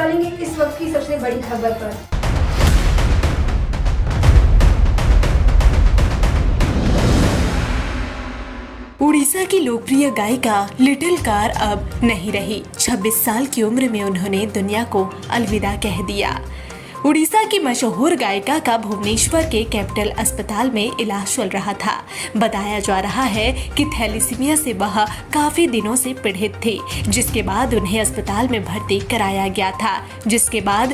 डालेंगे इस वक्त की सबसे बड़ी खबर पर। उड़ीसा की लोकप्रिय गायिका लिटिल कार अब नहीं रही। 26 साल की उम्र में उन्होंने दुनिया को अलविदा कह दिया। उड़ीसा की मशहूर गायिका का भुवनेश्वर के कैपिटल अस्पताल में इलाज चल रहा था। बताया जा रहा है कि थैलीसीमिया से वह काफी दिनों से पीड़ित थी, जिसके बाद उन्हें अस्पताल में भर्ती कराया गया था। जिसके बाद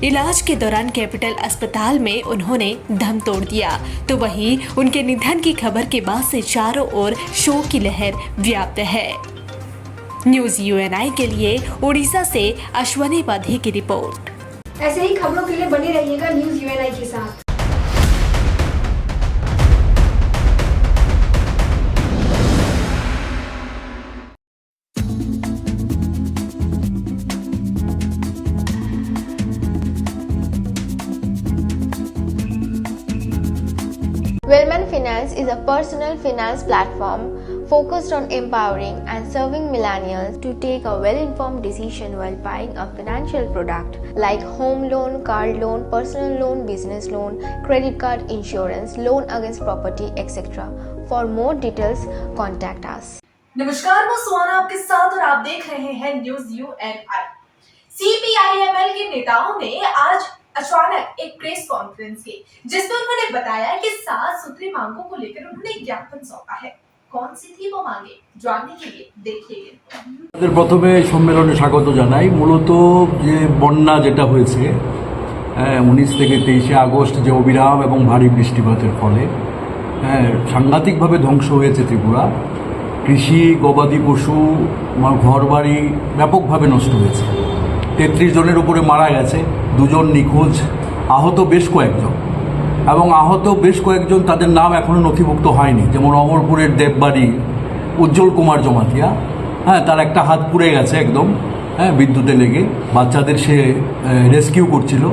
इलाज के दौरान कैपिटल अस्पताल में उन्होंने दम तोड़ दिया। तो वहीं उनके निधन की खबर के बाद से चारों ओर शोक की लहर व्याप्त है। न्यूज़ यूएनआई के लिए उड़ीसा से अश्वनी पाधी की रिपोर्ट। ऐसे ही खबरों के लिए बने रहिएगा न्यूज़ यूएनआई के साथ। Wellman Finance is a personal finance platform focused on empowering and serving millennials to take a well-informed decision while buying a financial product like home loan, car loan, personal loan, business loan, credit card, insurance, loan against property, etc. For more details, contact us. नमस्कार, मैं सुहाना आपके साथ और आप देख रहे हैं news Uni. CPIML के नेताओं ने आज अचानक एक प्रेस कॉन्फ्रेंस की, जिसमें उन्होंने बताया कि 7 सूत्री मांगों को लेकर उन्होंने ज्ञापन सौंपा है। कौन सी थी वो मांगे, जानने के लिए देखिए। প্রথমে সম্মেলনে স্বাগত জানাই। মূলত যে বন্যা যেটা হয়েছে 19 থেকে 23 আগস্ট যে অবিরাম এবং ভারী বৃষ্টিপাতের ফলে সাংঘাতিকভাবে ধ্বংস হয়েছে ত্রিপুরা। কৃষি, গবাদি পশু, ঘরবাড়ি ব্যাপকভাবে নষ্ট হয়েছে। 33 জনের উপরে মারা গেছে, 2 জন নিখোঁজ, আহত বেশ কয়েকজন, এবং আহত বেশ কয়েকজন তাদের নাম এখনও নথিভুক্ত হয়নি। যেমন অমরপুরের দেববাড়ি উজ্জ্বল কুমার জমাতিয়া, তার একটা হাত পুড়ে গেছে একদম, বিদ্যুতে লেগে। বাচ্চাদের সে রেস্কিউ করছিল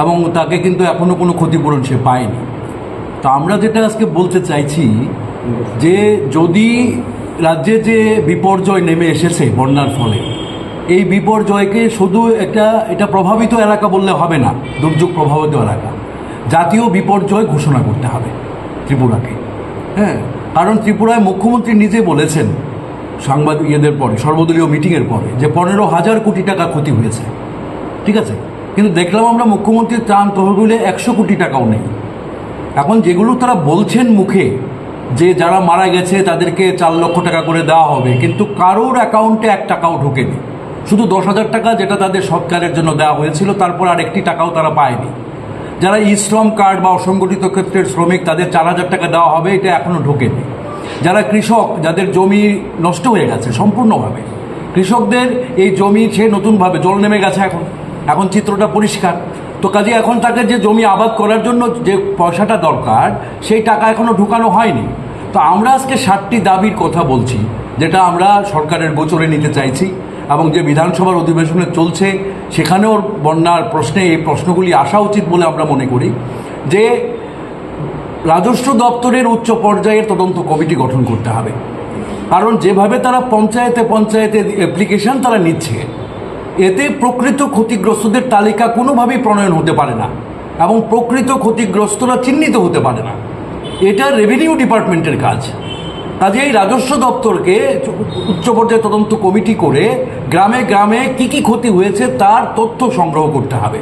এবং তাকে কিন্তু এখনও কোনো ক্ষতিপূরণ সে পায়নি। তো আমরা যেটা আজকে বলতে চাইছি যে যদি রাজ্যে যে বিপর্যয় নেমে এসেছে বন্যার ফলে, এই বিপর্যয়কে শুধু এটা প্রভাবিত এলাকা বললে হবে না, দুর্যোগ প্রভাবিত এলাকা, জাতীয় বিপর্যয় ঘোষণা করতে হবে ত্রিপুরাকে। কারণ ত্রিপুরায় মুখ্যমন্ত্রী নিজে বলেছেন সাংবাদিকদের পরে, সর্বদলীয় মিটিংয়ের পরে, যে 15,000 কোটি টাকা ক্ষতি হয়েছে। ঠিক আছে, কিন্তু দেখলাম আমরা মুখ্যমন্ত্রীর ত্রাণ তহবিলে 100 কোটি টাকাও নেই। এখন যেগুলো তারা বলছেন মুখে যে যারা মারা গেছে তাদেরকে 4 লক্ষ টাকা করে দেওয়া হবে, কিন্তু কারোর অ্যাকাউন্টে 1 টাকাও ঢোকেনি। শুধু 10,000 টাকা যেটা তাদের সৎকারের জন্য দেওয়া হয়েছিল, তারপর আর 1টি টাকাও তারা পায়নি। যারা ই শ্রম কার্ড বা অসংগঠিত ক্ষেত্রের শ্রমিক, তাদের 4,000 টাকা দেওয়া হবে, এটা এখনও ঢোকেনি। যারা কৃষক, যাদের জমি নষ্ট হয়ে গেছে সম্পূর্ণভাবে, কৃষকদের এই জমি সে নতুনভাবে জল নেমে গেছে, এখন চিত্রটা পরিষ্কার। তো কাজে এখন তাকে যে জমি আবাদ করার জন্য যে পয়সাটা দরকার, সেই টাকা এখনও ঢুকানো হয়নি। তো আমরা আজকে 7টি দাবির কথা বলছি, যেটা আমরা সরকারের গোচরে নিতে চাইছি, এবং যে বিধানসভার অধিবেশনে চলছে সেখানেও বন্যার প্রশ্নে এই প্রশ্নগুলি আসা উচিত বলে আমরা মনে করি। যে রাজস্ব দপ্তরের উচ্চ পর্যায়ের তদন্ত কমিটি গঠন করতে হবে, কারণ যেভাবে তারা পঞ্চায়েতে অ্যাপ্লিকেশন তারা নিচ্ছে, এতে প্রকৃত ক্ষতিগ্রস্তদের তালিকা কোনোভাবেই প্রণয়ন হতে পারে না এবং প্রকৃত ক্ষতিগ্রস্তরা চিহ্নিত হতে পারে না। এটা রেভিনিউ ডিপার্টমেন্টের কাজ। কাজে এই রাজস্ব দপ্তরকে উচ্চ পর্যায়ে তদন্ত কমিটি করে গ্রামে গ্রামে কী কী ক্ষতি হয়েছে তার তথ্য সংগ্রহ করতে হবে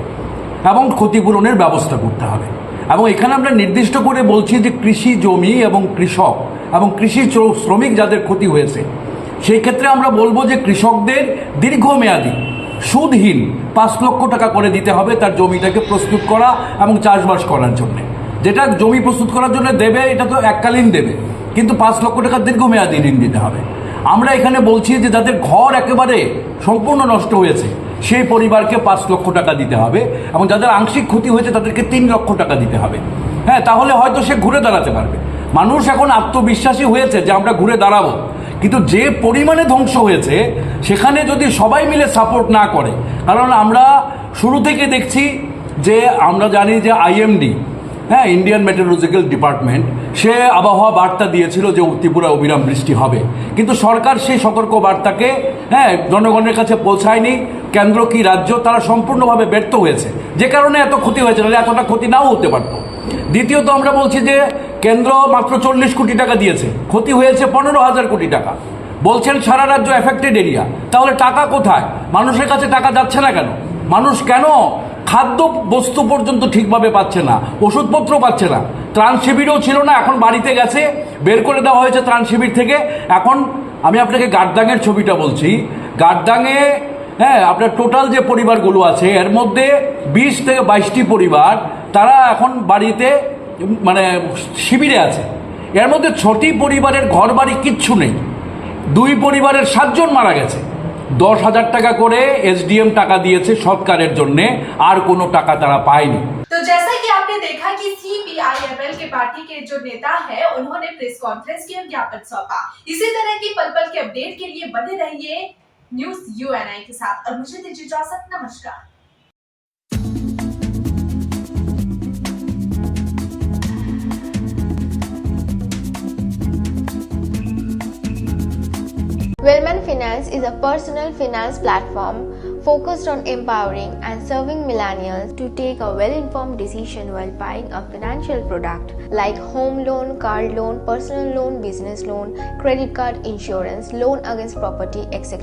এবং ক্ষতিপূরণের ব্যবস্থা করতে হবে। এবং এখানে আমরা নির্দিষ্ট করে বলছি যে কৃষি জমি এবং কৃষক এবং কৃষি শ্রমিক যাদের ক্ষতি হয়েছে, সেই ক্ষেত্রে আমরা বলবো যে কৃষকদের দীর্ঘমেয়াদী সুদহীন 5 লক্ষ টাকা করে দিতে হবে তার জমিটাকে প্রস্তুত করা এবং চাষবাস করার জন্য। যেটা জমি প্রস্তুত করার জন্য দেবে, এটা তো এককালীন দেবে, কিন্তু 5 লক্ষ টাকা দীর্ঘমেয়াদী ঋণ দিতে হবে। আমরা এখানে বলছি যে যাদের ঘর একেবারে সম্পূর্ণ নষ্ট হয়েছে, সেই পরিবারকে 5 লক্ষ টাকা দিতে হবে, এবং যাদের আংশিক ক্ষতি হয়েছে তাদেরকে 3 লক্ষ টাকা দিতে হবে। তাহলে হয়তো সে ঘুরে দাঁড়াতে পারবে। মানুষ এখন আত্মবিশ্বাসী হয়েছে যে আমরা ঘুরে দাঁড়াবো, কিন্তু যে পরিমাণে ধ্বংস হয়েছে সেখানে যদি সবাই মিলে সাপোর্ট না করে, কারণ আমরা শুরু থেকে দেখছি যে আমরা জানি যে আইএমডি, ইন্ডিয়ান মেটেরোলজিক্যাল ডিপার্টমেন্ট, সে আবহাওয়া বার্তা দিয়েছিল যে ত্রিপুরায় অবিরাম বৃষ্টি হবে, কিন্তু সরকার সেই সতর্ক বার্তাকে জনগণের কাছে পৌঁছায়নি। কেন্দ্র কি রাজ্য, তারা সম্পূর্ণভাবে ব্যর্থ হয়েছে, যে কারণে এত ক্ষতি হয়েছে, নাহলে এতটা ক্ষতি নাও হতে পারতো। দ্বিতীয়ত আমরা বলছি যে কেন্দ্র মাত্র 40 কোটি টাকা দিয়েছে, ক্ষতি হয়েছে 15,000 কোটি টাকা। বলছেন সারা রাজ্য এফেক্টেড এরিয়া, তাহলে টাকা কোথায়? মানুষের কাছে টাকা যাচ্ছে না কেন? মানুষ কেন খাদ্য বস্তু পর্যন্ত ঠিকভাবে পাচ্ছে না, ওষুধপত্র পাচ্ছে না? ত্রাণ শিবিরও ছিল না, এখন বাড়িতে গেছে, বের করে দেওয়া হয়েছে ত্রাণ শিবির থেকে। এখন আমি আপনাকে গার্দাংয়ের ছবিটা বলছি। গার্দাংয়ে আপনার টোটাল যে পরিবারগুলো আছে এর মধ্যে 20 থেকে 22টি পরিবার তারা এখন বাড়িতে মানে শিবিরে আছে। এর মধ্যে 6টি পরিবারের ঘর বাড়ি কিচ্ছু নেই, 2 পরিবারের 7 জন মারা গেছে। 10,000 টাকা করে एसडीएम টাকা দিয়েছে সরকারের জন্য, আর কোনো টাকা তারা পায়নি। तो जैसा कि आपने देखा कि CPIML के पार्टी के जो नेता है उन्होंने प्रेस कॉन्फ्रेंस की ज्ञापन सौंपा। इसी तरह की पल पल के अपडेट के लिए बने रहिए न्यूज़ UNI के साथ और मुझे दीजिए इजाजत। नमस्कार। Wellman Finance is a personal finance platform focused on empowering and serving millennials to take a well-informed decision while buying a financial product like home loan, car loan, personal loan, business loan, credit card, insurance, loan against property, etc.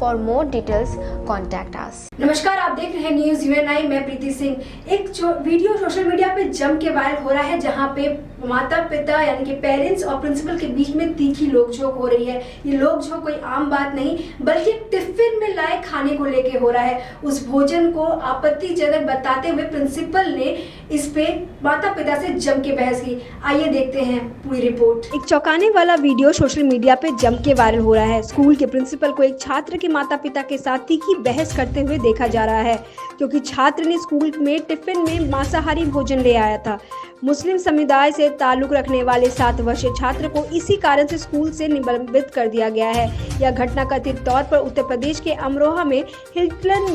For more details, contact us. नमस्कार, आप देख रहे हैं news Uni. मैं प्रीति सिंह। एक video social media पे जम के वायरल हो रहा है, जहां पे माता पिता यानी कि पेरेंट्स और प्रिंसिपल के बीच में तीखी नोकझोंक हो रही है। ये नोकझोंक कोई आम बात नहीं, बल्कि टिफिन में लाए खाने को लेके हो रहा है। उस भोजन को आपत्तिजनक बताते हुए प्रिंसिपल ने इस पे माता पिता से जम के बहस की। आइए देखते हैं पूरी रिपोर्ट। एक चौंकाने वाला वीडियो सोशल मीडिया पे जम के वायरल हो रहा है। स्कूल के प्रिंसिपल को एक छात्र के माता पिता के साथ तीखी बहस करते हुए देखा जा रहा है, क्योंकि छात्र ने स्कूल में टिफिन में मांसाहारी भोजन ले आया था। मुस्लिम समुदाय से ताल्लुक रखने वाले 7 वर्षीय छात्र को इसी कारण से स्कूल से निलंबित कर दिया गया है। यह घटना कथित तौर पर उत्तर प्रदेश के अमरोहा में हिल्टन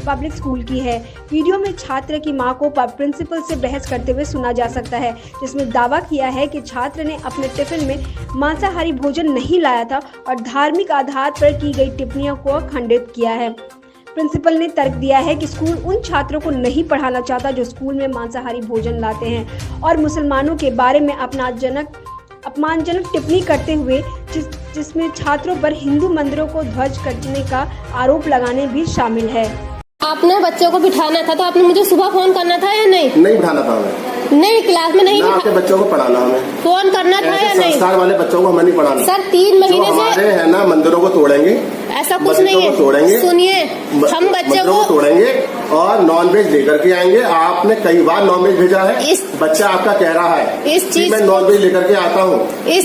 पब्लिक स्कूल की है। वीडियो में छात्र की मां को प्रिंसिपल से बहस करते हुए सुना जा सकता है, जिसमें दावा किया है कि छात्र ने अपने टिफिन में मांसाहारी भोजन नहीं लाया था और धार्मिक आधार पर की गई टिप्पणियों को खंडित किया है। प्रिंसिपल ने तर्क दिया है कि स्कूल उन छात्रों को नहीं पढ़ाना चाहता जो स्कूल में मांसाहारी भोजन लाते हैं और मुसलमानों के बारे में अपमानजनक टिप्पणी करते हुए जिसमें छात्रों पर हिंदू मंदिरों को ध्वज करने का आरोप लगाने भी शामिल है। आपने बच्चों को बिठाना था तो आपने मुझे सुबह फोन करना था या नहीं? नहीं बिठाना था हमें। नहीं, क्लास में नहीं आपके बच्चों को पढ़ाना हमें। फोन करना था या नहीं? संस्कार वाले बच्चों को हमें नहीं पढ़ाना। सर 3 महीने से हमारे है ना मंदिरों को तोड़ेंगे, ऐसा कुछ नहीं है। सुनिए, हम बच्चों को तोड़ेंगे और नॉनवेज लेकर के आएंगे। आपने कई बार नॉनवेज भेजा है, बच्चा आपका कह रहा है इस चीज मैं नॉनवेज लेकर के आता हूँ,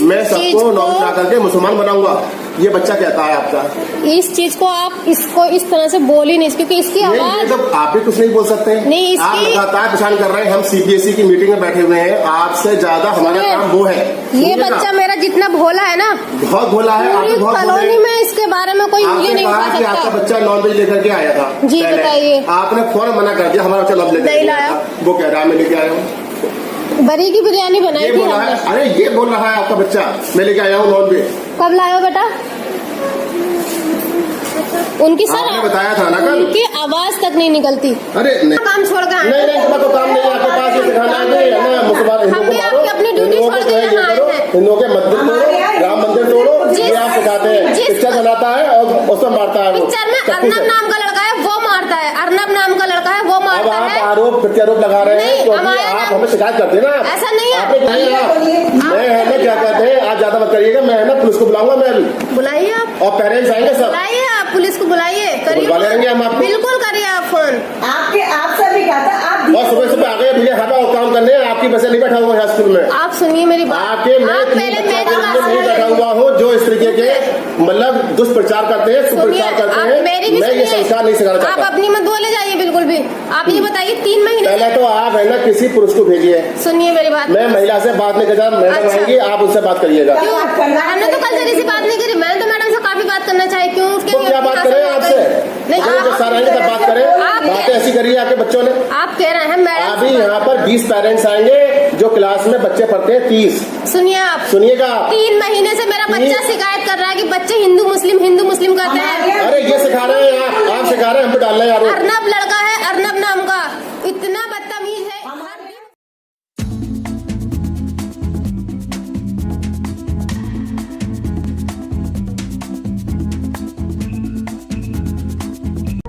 मैं सबको नॉनवेज ला करके मुसलमान बनाऊंगा, ये बच्चा कहता है आपका। इस चीज को आप इसको इस तरह से बोल ही नहीं, क्योंकि इसकी आवाज तो आप भी कुछ नहीं बोल सकते। नहीं, आप लगातार परेशान कर रहे हैं। हम CBSE की मीटिंग में बैठे हुए हैं, आपसे ज्यादा हमारा काम वो है। ये बच्चा मेरा जितना भोला है ना, बहुत भोला है। पूरी कॉलोनी में इसके बारे में कोई उंगली नहीं उठा सकता। आपका बच्चा नॉनवेज लेकर के आया था। जी बताइए। आपने फौरन मना कर दिया, हमारा बच्चा नॉनवेज लेकर आया था। वो कह रहा है मैं लेके आया हूँ, बरी की बिरयानी बनाई थी हमने। अरे ये बोल रहा है आपका बच्चा मैं लेके आया हूँ नॉनवेज। कब लाए हो बेटा? उनकी सर बताया था ना कल, उनकी आवाज तक नहीं निकलती। अरे नहीं, काम छोड़ गए। नहीं इतना तो काम नहीं है आपके पास, ये सिखाना है मुसलमान अपनी ड्यूटी छोड़ के हिंदुओं के मंदिर तोड़ो, राम मंदिर तोड़ो, ये आप सिखाते हैं। पिक्चर बनाता है और उसमें मारता है। पिक्चर में अर्नब नाम का लड़का है वो मारता है, अर्नब नाम का लड़का है वो मारता है। आप आरोप प्रत्यारोप लगा रहे हैं, आप हमें शिकायत करते हैं ना। ऐसा नहीं है। मैं है ना क्या कहते हैं, आज ज्यादा मत करिएगा। मैं है ना पुलिस को बुलाऊंगा, मैं अभी बुलाइए आप, और पेरेंट्स आएंगे सब। बुलाइए आप पुलिस को, बुलाइए, करिए हम आपको। बिल्कुल करिए आप फोन। आपसे भी कहा था आप और सुबह आ गए भैया हवा और काम करने, आपकी वजह नहीं बैठा हुआ है स्कूल में। आप सुनिए मेरी बात। आपके मैं पहले नहीं बैठा हुआ हूँ जो इस तरीके के मतलब दुष्प्रचार करते हैं, सुप्रचार करते हैं। मैं ये संस्कार नहीं सिखाना चाहता। आप अपनी मत बोले जाइए बिल्कुल भी। आप ये बताइए 3 महीने पहले तो आप है ना किसी पुरुष को भेजिए। सुनिए मेरी बात। मैं महिला से बात नहीं करता, मैडम आएंगी आप उनसे बात करिएगा। हमने तो कल से किसी बात नहीं करी, मैंने तो मैडम से काफी बात करना चाहिए। क्यों क्या बात करें आपसे? जो सर आएंगे तब बात करें। बातें ऐसी करिए आपके बच्चों ने। आप कह रहे हैं मैडम, अभी यहाँ पर 20 पेरेंट्स आएंगे जो क्लास में बच्चे पढ़ते हैं 30। सुनिए आप, सुनिएगा, 3 महीने से मेरा बच्चा शिकायत कर रहा है कि बच्चे हिंदू मुस्लिम करते हैं। अरे ये सिखा रहे हैं आप सिखा रहे हैं, हम पे डाल रहे हैं आरोप। अर्नब लड़का है, अर्नब नाम का, इतना बदतमीज है।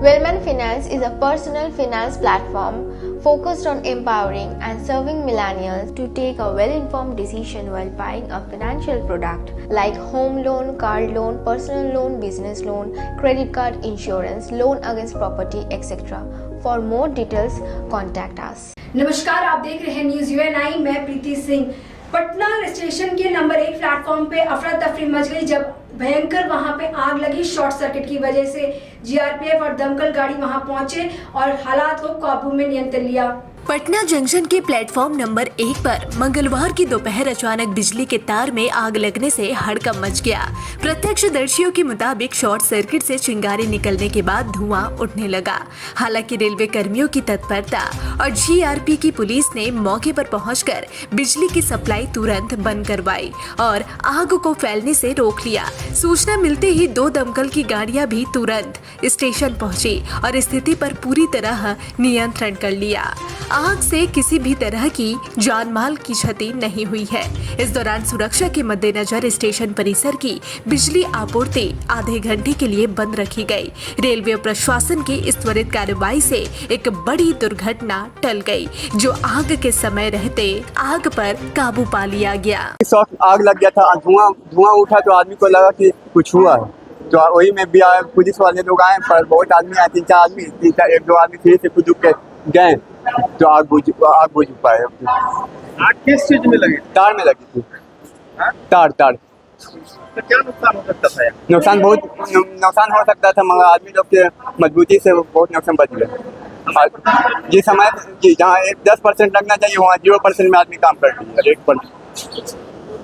Wellman Finance is a personal finance platform focused on empowering and serving millennials to take a well-informed decision while buying a financial product like home loan, car loan, personal loan, business loan, credit card, insurance, loan against property, etc. For more details, contact us. नमस्कार, आप देख रहे हैं news Uni. मैं प्रीति Singh. Patna station के number 1 platform पे अफरा तफरी मच गई जब भयंकर वहां पे आग लगी। शॉर्ट सर्किट की वजह से जीआरपीएफ और दमकल गाड़ी वहां पहुंचे और हालात को काबू में नियंत्रण लिया। पटना जंक्शन के प्लेटफॉर्म नंबर 1 पर मंगलवार की दोपहर अचानक बिजली के तार में आग लगने से हड़कंप मच गया। प्रत्यक्षदर्शियों के मुताबिक शॉर्ट सर्किट से चिंगारी निकलने के बाद धुआं उठने लगा। हालांकि रेलवे कर्मियों की तत्परता और जीआरपी की पुलिस ने मौके पर पहुंचकर बिजली की सप्लाई तुरंत बंद करवाई और आग को फैलने से रोक लिया। सूचना मिलते ही 2 दमकल की गाड़ियां भी तुरंत स्टेशन पहुंची और स्थिति पर पूरी तरह नियंत्रण कर लिया। आग से किसी भी तरह की जान माल की क्षति नहीं हुई है। इस दौरान सुरक्षा के मद्देनजर स्टेशन परिसर की बिजली आपूर्ति आधे घंटे के लिए बंद रखी गई। रेलवे प्रशासन की इस त्वरित कार्रवाई से एक बड़ी दुर्घटना टल गई, जो आग के समय रहते आग पर काबू पा लिया गया। शॉर्ट आग लग गया था, धुआं उठा तो आदमी को लगा कि कुछ हुआ है, तो वही में भी आए, पुलिस वाले लोग आए, पर बहुत आदमी आए, 3-4 आदमी, 1-2 आदमी फिर से खुद के गए तो आग बुझ पाए। आग किस चीज में लगी? तार में लगी थी। तार तो क्या नुकसान हो सकता था? नुकसान हो सकता था, मगर आदमी लोग के मजबूती से बहुत नुकसान बच गया। जिस समय जहाँ 10% लगना चाहिए वहाँ 0% में आदमी काम कर रही है। 1%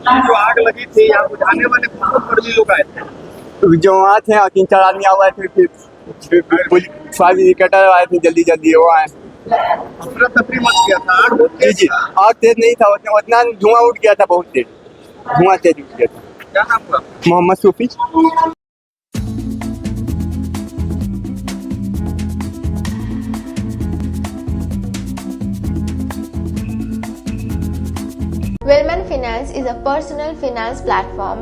जो आग लगी थी यहाँ बुझाने वाले कर्मी लोग आए थे, जो वहाँ थे 3-4 आदमी आए थे, फिर फायर ब्रिगेड आए थे, जल्दी वो आए। अफरा तफरी मच गया था। आग बहुत तेज जी, था। आग तेज नहीं था, उतना धुआं उठ गया था, बहुत तेज धुआं तेज उठ गया था। क्या नाम हुआ? मोहम्मद सूफी। Wellman Finance is a personal finance platform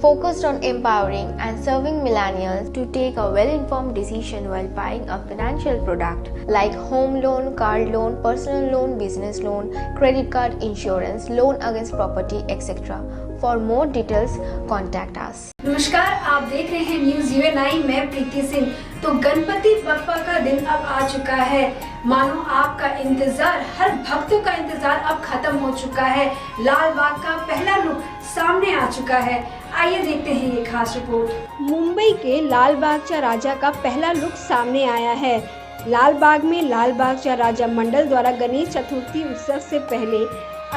focused on empowering and serving millennials to take a well-informed decision while buying a financial product like home loan, car loan, personal loan, business loan, credit card, insurance, loan against property, etc. For more details, contact us. नमस्कार, आप देख रहे हैं news Uni. मैं प्रीति सिंह। तो गणपति बप्पा का दिन अब आ चुका है। मानो आपका इंतजार, हर भक्तों का इंतजार अब खत्म हो चुका है। लाल बाग का पहला लुक सामने आ चुका है। आइए देखते हैं ये खास रिपोर्ट। मुंबई के लाल बागचा राजा का पहला लुक सामने आया है। लाल बाग में लाल बागचा राजा मंडल द्वारा गणेश चतुर्थी उत्सव से पहले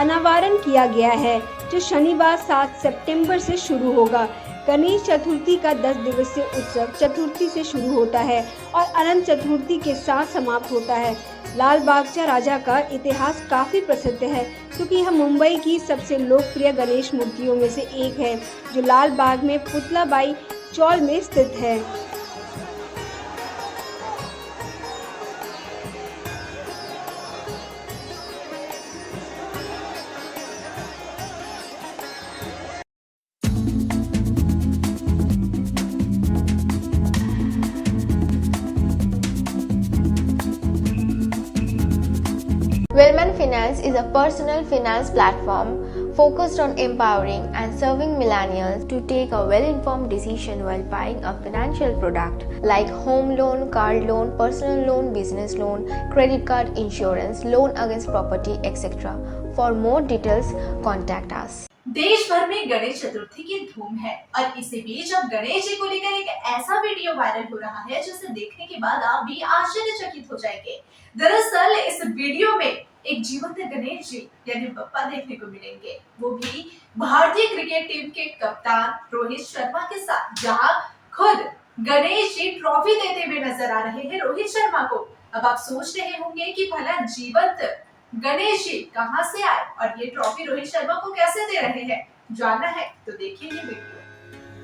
अनावरण किया गया है, जो शनिवार 7 सितंबर से शुरू होगा। गणेश चतुर्थी का 10 दिवसीय उत्सव चतुर्थी से शुरू होता है और अनंत चतुर्थी के साथ समाप्त होता है। लाल बागचा राजा का इतिहास काफ़ी प्रसिद्ध है, क्योंकि यह मुंबई की सबसे लोकप्रिय गणेश मूर्तियों में से एक है, जो लाल बाग में पुतलाबाई चौल में स्थित है। Wellman Finance is a personal finance platform focused on empowering and serving millennials to take a well-informed decision while buying a financial product like home loan, car loan, personal loan, business loan, credit card, insurance, loan against property, etc. For more details, contact us. देश भर में गणेश चतुर्थी की धूम है और इसी बीच अब गणेश जी को लेकर एक ऐसा वीडियो वायरल हो रहा है जिसे देखने के बाद आप भी आश्चर्यचकित हो जाएंगे। दरअसल इस वीडियो में एक जीवंत गणेश जी यानी बप्पा देखने को मिलेंगे, वो भी भारतीय क्रिकेट टीम के कप्तान रोहित शर्मा के साथ, जहां खुद गणेश जी ट्रॉफी देते हुए नजर आ रहे हैं रोहित शर्मा को। अब आप सोच रहे होंगे कि भला जीवंत गणेश जी कहां से आए और ये ट्रॉफी रोहित शर्मा को कैसे दे रहे हैं, जानना है तो देखिए ये वीडियो।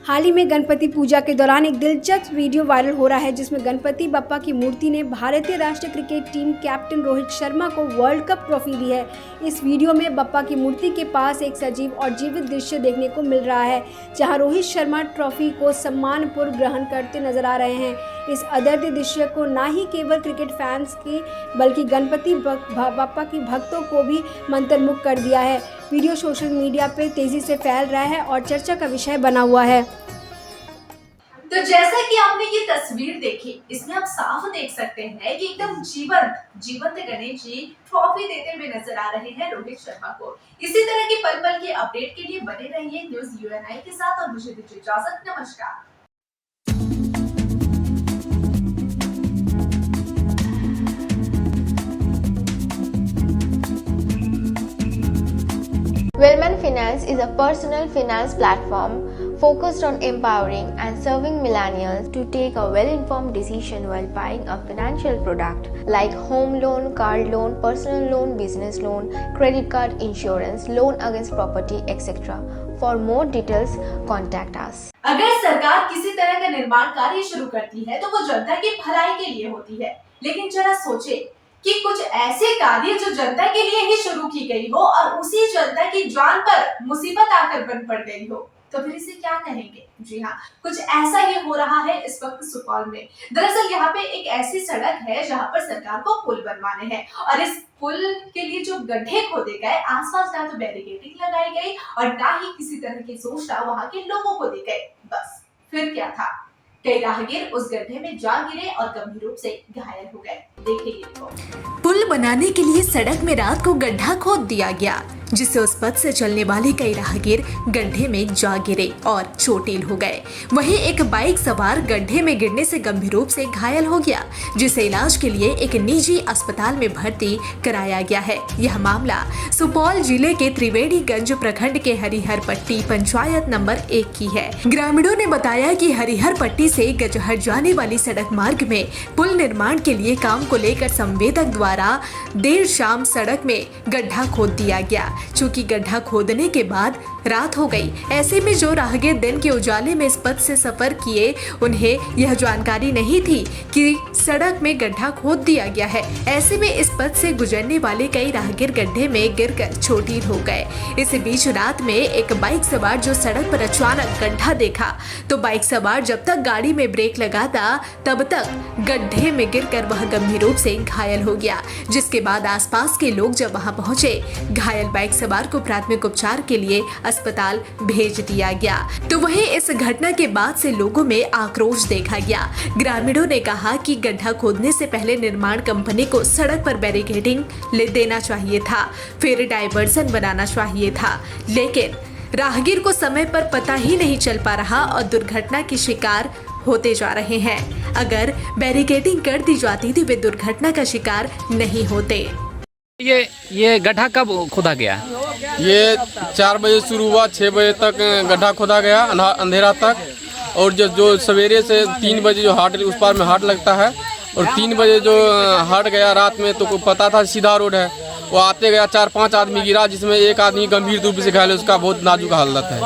हाल ही में गणपति पूजा के दौरान एक दिलचस्प वीडियो वायरल हो रहा है जिसमें गणपति बप्पा की मूर्ति ने भारतीय राष्ट्रीय cricket team captain Rohit Sharma को वर्ल्ड कप ट्रॉफी दी है। इस वीडियो में बप्पा की मूर्ति के पास एक सजीव और जीवित दृश्य देखने को मिल रहा है जहां रोहित शर्मा ट्रॉफी को सम्मानपूर्वक ग्रहण करते नजर आ रहे हैं। इस अद्भुत दृश्य को न ही केवल क्रिकेट फैंस की बल्कि गणपति बप्पा की भक्तों को भी मंत्रमुग्ध कर दिया है। वीडियो सोशल मीडिया पर तेजी से फैल रहा है और चर्चा का विषय बना हुआ है। तो जैसा कि आपने ये तस्वीर देखी, इसमें आप साफ देख सकते हैं कि एकदम जीवंत गणेश जी ट्रॉफी देते हुए नजर आ रहे हैं रोहित शर्मा को। इसी तरह की पल पल के अपडेट के लिए बने रहिए न्यूज़ UNI के साथ और मुझे दीजिए इजाजत। नमस्कार। Wellman Finance is a personal finance platform focused on empowering and serving millennials to take a well-informed decision while buying a financial product like home loan, car loan, personal loan, business loan, credit card, insurance, loan against property, etc. For more details, contact us. अगर सरकार किसी तरह का निर्माण कार्य शुरू करती है तो वो जनता की भलाई के लिए होती है, लेकिन जरा सोचे कि कुछ ऐसे कार्य जो जनता के लिए ही शुरू की गई हो और उसी जनता की जान पर मुसीबत आकर बन पड़ गई हो, तो फिर इसे क्या कहेंगे? जी हाँ, कुछ ऐसा ही हो रहा है इस वक्त सुपौल में। दरअसल यहाँ पे एक ऐसी सड़क है जहाँ पर सरकार को पुल बनवाने हैं और इस पुल के लिए जो गड्ढे खोदे गए, आसपास ना तो बैरिकेडिंग लगाई गई और ना ही किसी तरह की सूचना वहाँ के लोगों को दी गई। बस फिर क्या था, कई राहगीर उस गड्ढे में जा गिरे और गंभीर रूप से घायल हो गए। देखिए ये रिपोर्ट। पुल बनाने के लिए सड़क में रात को गड्ढा खोद दिया गया, जिससे उस पथ से चलने वाले कई राहगीर गड्ढे में जा गिरे और चोटिल हो गए। वहीं एक बाइक सवार गड्ढे में गिरने से गंभीर रूप से घायल हो गया, जिसे इलाज के लिए एक निजी अस्पताल में भर्ती कराया गया है। यह मामला सुपौल जिले के त्रिवेणीगंज प्रखंड के हरिहर पट्टी पंचायत नंबर 1 की है। ग्रामीणों ने बताया कि हरिहर पट्टी से गजहर जाने वाली सड़क मार्ग में पुल निर्माण के लिए काम को लेकर संवेदक द्वारा देर शाम सड़क में गड्ढा खोद दिया गया। चूंकि गड्ढा खोदने के बाद रात हो गई, ऐसे में जो राहगीर दिन के उजाले में इस पथ से सफर किए, उन्हें यह जानकारी नहीं थी कि सड़क में गड्ढा खोद दिया गया है। ऐसे में इस पथ से गुजरने वाले कई राहगीर गड्ढे में गिरकर चोटिल हो गए। इसी बीच रात में एक बाइक सवार जो सड़क पर अचानक गड्ढा देखा, तो बाइक सवार जब तक गाड़ी में ब्रेक लगाता तब तक गड्ढे में गिरकर वह गंभीर रूप से घायल हो गया, जिसके बाद आसपास के लोग जब वहां पहुंचे, घायल बाइक सवार को प्राथमिक उपचार के लिए अस्पताल भेज दिया गया। तो वहीं इस घटना के बाद से लोगों में आक्रोश देखा गया। ग्रामीणों ने कहा कि गड्ढा खोदने से पहले निर्माण कंपनी को सड़क पर बैरिकेडिंग ले देना चाहिए था, फिर डायवर्सन बनाना चाहिए था, लेकिन राहगीर को समय पर पता ही नहीं चल पा रहा और दुर्घटना की शिकार होते जा रहे हैं। अगर बैरिकेडिंग कर दी जाती तो वे दुर्घटना का शिकार नहीं होते। ये गड्ढा कब खोदा गया? ये 4 बजे शुरू हुआ, 6 बजे तक गड्ढा खोदा गया अंधेरा तक। और जो सवेरे से 3 बजे जो हाट उस पार में हाट लगता है और 3 बजे जो हट गया रात में, तो पता था सीधा रोड है, वो आते गया 4-5 आदमी गिरा, जिसमें एक आदमी गंभीर रूप से घायल है, उसका बहुत नाजुक हालत है।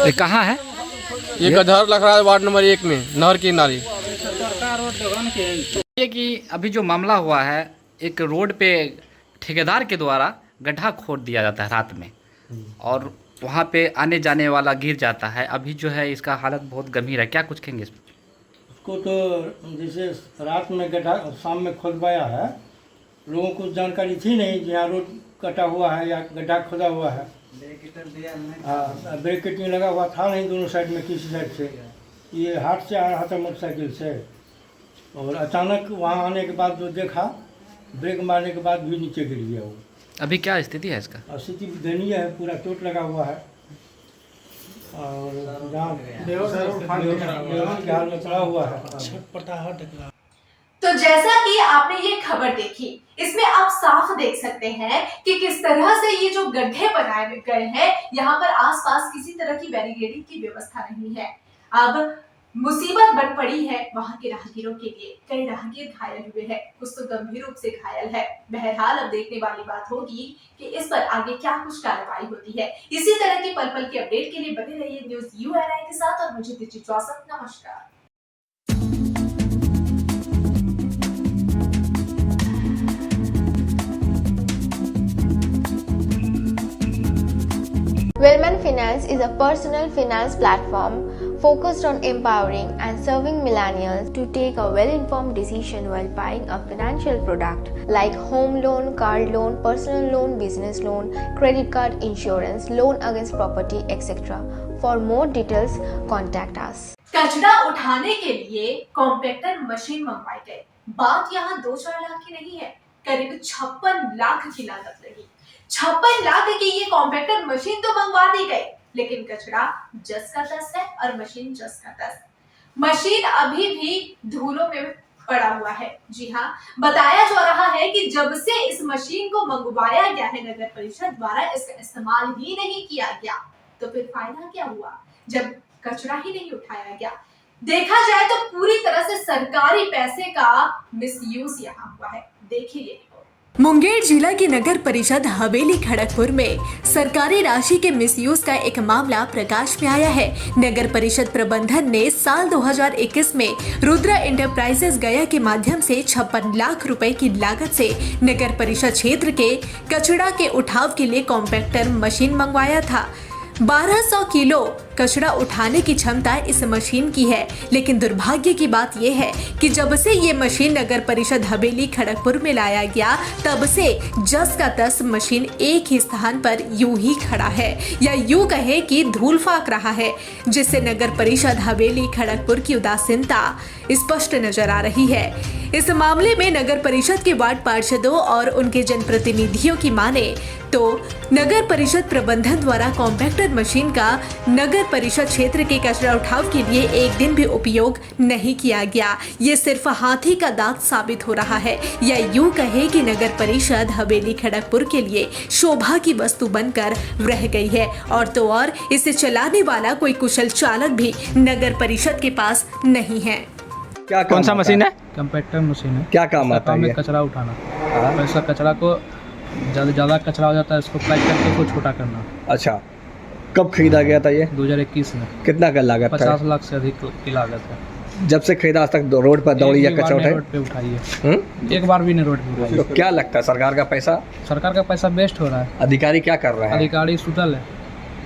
ये कहाँ है? ये गधर लग रहा है वार्ड नंबर 1 में, नहर के किनारे। ये कि अभी जो मामला हुआ है, एक रोड पे ठेकेदार के द्वारा गड्ढा खोद दिया जाता है रात में और वहाँ पे आने जाने वाला गिर जाता है। अभी जो है इसका हालत बहुत गंभीर है, क्या कुछ कहेंगे इस पर? उसको तो जैसे रात में गड्ढा शाम में खोदवाया है, लोगों को जानकारी थी नहीं जहाँ रोड कटा हुआ है या गड्ढा खोदा हुआ है। हाँ, ब्रेकेटिंग लगा हुआ था नहीं दोनों साइड में, किसी साइड से। ये हाट से आ रहा था मोटरसाइकिल से और अचानक वहाँ आने के बाद जो देखा, ब्रेक मारने के बाद भी नीचे गिर गया वो। अभी क्या स्थिति है इसका? स्थिति दयनीय है, पूरा चोट लगा हुआ है और जहाँ के हाल में पड़ा हुआ है। तो जैसा कि आपने ये खबर देखी, इसमें आप साफ देख सकते हैं कि किस तरह से ये जो गड्ढे बनाए गए हैं, यहाँ पर आसपास किसी तरह की बैरिकेडिंग की व्यवस्था नहीं है। अब मुसीबत बन पड़ी है वहां के राहगीरों के लिए। कई राहगीर घायल हुए हैं, कुछ तो गंभीर रूप से घायल है। बहरहाल अब देखने वाली बात होगी कि इस पर आगे क्या कुछ कार्रवाई होती है। इसी तरह की पल पल के अपडेट के लिए बने रहिए न्यूज़ UNI के साथ और मुझे दीजिए इजाजत। नमस्कार। Wellman Finance is a personal finance platform focused on empowering and serving millennials to take a well-informed decision while buying a financial product like home loan, car loan, personal loan, business loan, credit card, insurance, loan against property, etc. For more details, contact us. कचरा उठाने के लिए compactor machine मंगवाई गई। बात यहाँ 2-4 लाख की नहीं है, करीब 56 लाख की लागत लगी। 56 लाख की ये कॉम्पैक्टर मशीन तो मंगवा दी गई, लेकिन कचरा जस का तस है और मशीन जस का तस। मशीन अभी भी धूलों में पड़ा हुआ है। जी हाँ, बताया जा रहा है कि जब से इस मशीन को मंगवाया गया है नगर परिषद द्वारा इसका इस्तेमाल ही नहीं किया गया, तो फिर फायदा क्या हुआ जब कचरा ही नहीं उठाया गया। देखा जाए तो पूरी तरह से सरकारी पैसे का मिसयूज यहाँ हुआ है। देखिए ये रिपोर्ट। मुंगेर जिला की नगर परिषद हवेली खड़गपुर में सरकारी राशि के मिसयूज का एक मामला प्रकाश में आया है। नगर परिषद प्रबंधन ने साल 2021 में रुद्रा एंटरप्राइजेस गया के माध्यम से 56 लाख रुपए की लागत से नगर परिषद क्षेत्र के कचरा के उठाव के लिए कॉम्पैक्टर मशीन मंगवाया था। 1200 किलो कचरा उठाने की क्षमता इस मशीन की है, लेकिन दुर्भाग्य की बात यह है कि जब से ये मशीन नगर परिषद हवेली खड़गपुर में लाया गया, तब से जस का तस मशीन एक ही स्थान पर यूं ही खड़ा है या यूं कहे कि धूल फाक रहा है, जिससे नगर परिषद हवेली खड़गपुर की उदासीनता स्पष्ट नजर आ रही है। इस मामले में नगर परिषद के वार्ड पार्षदों और उनके जनप्रतिनिधियों की माने तो नगर परिषद प्रबंधन द्वारा कॉम्पैक्टर मशीन का नगर परिषद क्षेत्र के कचरा उठाव के लिए एक दिन भी उपयोग नहीं किया गया। ये सिर्फ हाथी का दांत साबित हो रहा है या यूं कहे कि नगर परिषद हवेली खड़गपुर के लिए शोभा की वस्तु बनकर रह गई है। और तो और इसे चलाने वाला कोई कुशल चालक भी नगर परिषद के पास नहीं है। क्या कौन सा मशीन है? कॉम्पैक्टर मशीन है। क्या काम आता है? कचरा उठाना, ऐसा कचरा को ज़्यादा कचरा हो जाता है, इसको पैक करके उसको छोटा करना। अच्छा, कब खरीदा गया था ये? 2021 में। कितना का लागत? 50 लाख से अधिक की लागत है। जब से खरीदा आज तक रोड पर दौड़ी या कचरा उठाई? रोड पे उठाई है। एक बार भी नहीं रोड पे उठाई। तो क्या लगता है सरकार का पैसा? सरकार का पैसा वेस्ट हो रहा है। अधिकारी क्या कर रहे हैं? अधिकारी सुतल है,